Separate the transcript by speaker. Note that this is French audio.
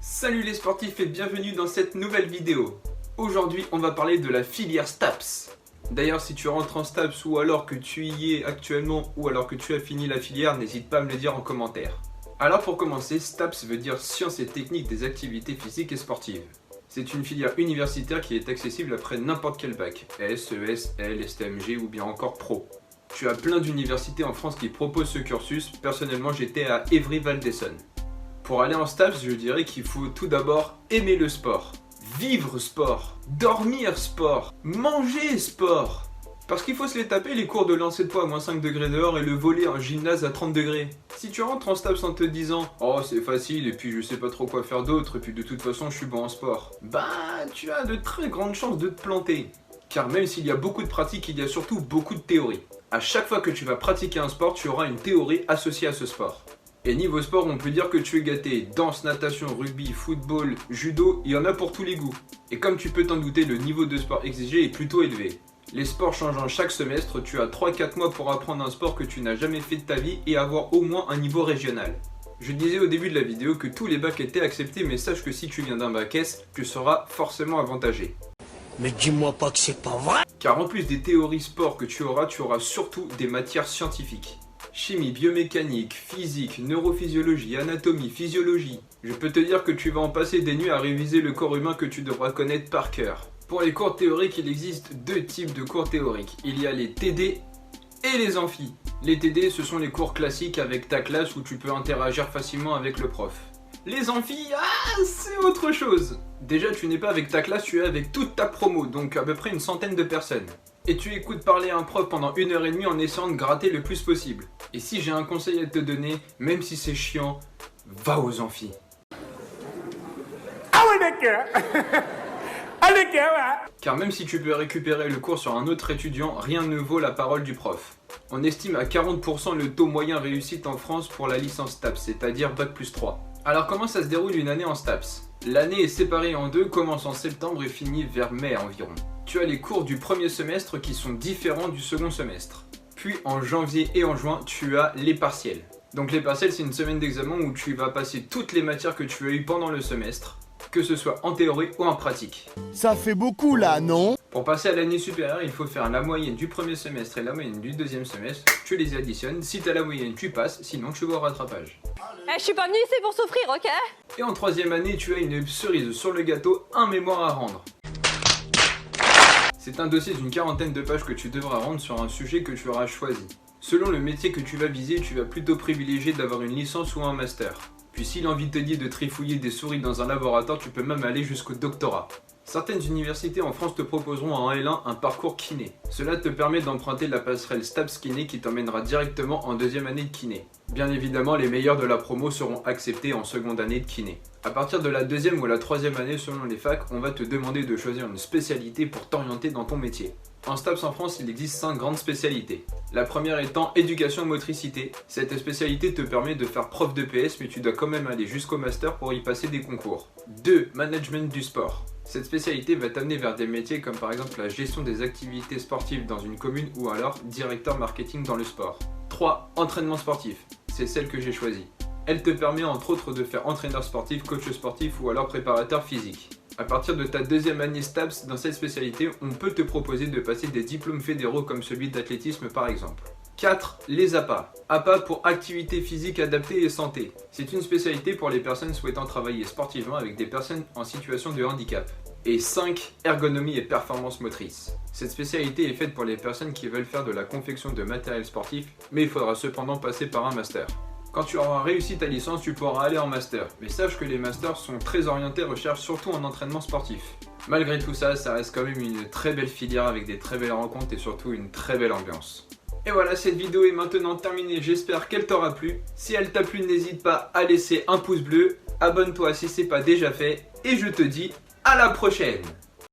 Speaker 1: Salut les sportifs et bienvenue dans cette nouvelle vidéo. Aujourd'hui on va parler de la filière STAPS. D'ailleurs si tu rentres en STAPS ou alors que tu y es actuellement ou alors que tu as fini la filière, n'hésite pas à me le dire en commentaire. Alors pour commencer, STAPS veut dire Sciences et Techniques des Activités Physiques et Sportives. C'est une filière universitaire qui est accessible après n'importe quel bac, S, ES, L, STMG ou bien encore Pro. Tu as plein d'universités en France qui proposent ce cursus, personnellement j'étais à Évry-Val d'Essonne. Pour aller en STAPS, je dirais qu'il faut tout d'abord aimer le sport, vivre sport, dormir sport, manger sport. Parce qu'il faut se les taper les cours de lancer de poids à moins 5 degrés dehors et le volley en gymnase à 30 degrés. Si tu rentres en STAPS en te disant « Oh c'est facile et puis je sais pas trop quoi faire d'autre et puis de toute façon je suis bon en sport », bah tu as de très grandes chances de te planter. Car même s'il y a beaucoup de pratique, il y a surtout beaucoup de théorie. À chaque fois que tu vas pratiquer un sport, tu auras une théorie associée à ce sport. Et niveau sport, on peut dire que tu es gâté. Danse, natation, rugby, football, judo, il y en a pour tous les goûts. Et comme tu peux t'en douter, le niveau de sport exigé est plutôt élevé. Les sports changeant chaque semestre, tu as 3-4 mois pour apprendre un sport que tu n'as jamais fait de ta vie et avoir au moins un niveau régional. Je disais au début de la vidéo que tous les bacs étaient acceptés, mais sache que si tu viens d'un bac S, tu seras forcément avantagé.
Speaker 2: Mais dis-moi pas que c'est pas vrai!
Speaker 1: Car en plus des théories sport que tu auras surtout des matières scientifiques. Chimie, biomécanique, physique, neurophysiologie, anatomie, physiologie. Je peux te dire que tu vas en passer des nuits à réviser le corps humain que tu devras connaître par cœur. Pour les cours théoriques, il existe deux types de cours théoriques. Il y a les TD et les amphis. Les TD, ce sont les cours classiques avec ta classe où tu peux interagir facilement avec le prof. Les amphis, c'est autre chose. Déjà, tu n'es pas avec ta classe, tu es avec toute ta promo, donc à peu près une centaine de personnes. Et tu écoutes parler à un prof pendant 1h30 en essayant de gratter le plus possible. Et si j'ai un conseil à te donner, même si c'est chiant, va aux amphis.
Speaker 2: Ah ouais d'accord. Ah d'accord ouais.
Speaker 1: Car même si tu peux récupérer le cours sur un autre étudiant, rien ne vaut la parole du prof. On estime à 40% le taux moyen réussite en France pour la licence STAPS, c'est-à-dire Bac plus 3. Alors comment ça se déroule une année en STAPS? L'année est séparée en deux, commence en septembre et finit vers mai environ. Tu as les cours du premier semestre qui sont différents du second semestre. Puis en janvier et en juin, tu as les partiels. Donc les partiels, c'est une semaine d'examen où tu vas passer toutes les matières que tu as eues pendant le semestre, que ce soit en théorie ou en pratique.
Speaker 2: Ça fait beaucoup là, non?
Speaker 1: Pour passer à l'année supérieure, il faut faire la moyenne du premier semestre et la moyenne du deuxième semestre. Tu les additionnes, si tu as la moyenne, tu passes, sinon tu vas au rattrapage.
Speaker 3: Je suis pas venue ici pour souffrir, ok?
Speaker 1: Et en troisième année, tu as une cerise sur le gâteau, un mémoire à rendre. C'est un dossier d'une 40aine de pages que tu devras rendre sur un sujet que tu auras choisi. Selon le métier que tu vas viser, tu vas plutôt privilégier d'avoir une licence ou un master. Puis si l'envie te dit de trifouiller des souris dans un laboratoire, tu peux même aller jusqu'au doctorat. Certaines universités en France te proposeront en L1 un parcours kiné. Cela te permet d'emprunter la passerelle STAPS Kiné qui t'emmènera directement en deuxième année de kiné. Bien évidemment, les meilleurs de la promo seront acceptés en seconde année de kiné. À partir de la deuxième ou la troisième année selon les facs, on va te demander de choisir une spécialité pour t'orienter dans ton métier. En STAPS en France, il existe 5 grandes spécialités. La première étant éducation motricité. Cette spécialité te permet de faire prof de PS, mais tu dois quand même aller jusqu'au master pour y passer des concours. 2. Management du sport. Cette spécialité va t'amener vers des métiers comme par exemple la gestion des activités sportives dans une commune ou alors directeur marketing dans le sport. 3. Entraînement sportif. C'est celle que j'ai choisie. Elle te permet entre autres de faire entraîneur sportif, coach sportif ou alors préparateur physique. À partir de ta deuxième année STAPS, dans cette spécialité, on peut te proposer de passer des diplômes fédéraux comme celui d'athlétisme par exemple. 4. Les APA. APA pour activité physique adaptée et santé. C'est une spécialité pour les personnes souhaitant travailler sportivement avec des personnes en situation de handicap. Et 5. Ergonomie et performance motrice. Cette spécialité est faite pour les personnes qui veulent faire de la confection de matériel sportif, mais il faudra cependant passer par un master. Quand tu auras réussi ta licence, tu pourras aller en master, mais sache que les masters sont très orientés recherche surtout en entraînement sportif. Malgré tout ça, ça reste quand même une très belle filière avec des très belles rencontres et surtout une très belle ambiance. Et voilà, cette vidéo est maintenant terminée, j'espère qu'elle t'aura plu. Si elle t'a plu, n'hésite pas à laisser un pouce bleu, abonne-toi si c'est pas déjà fait, et je te dis à la prochaine!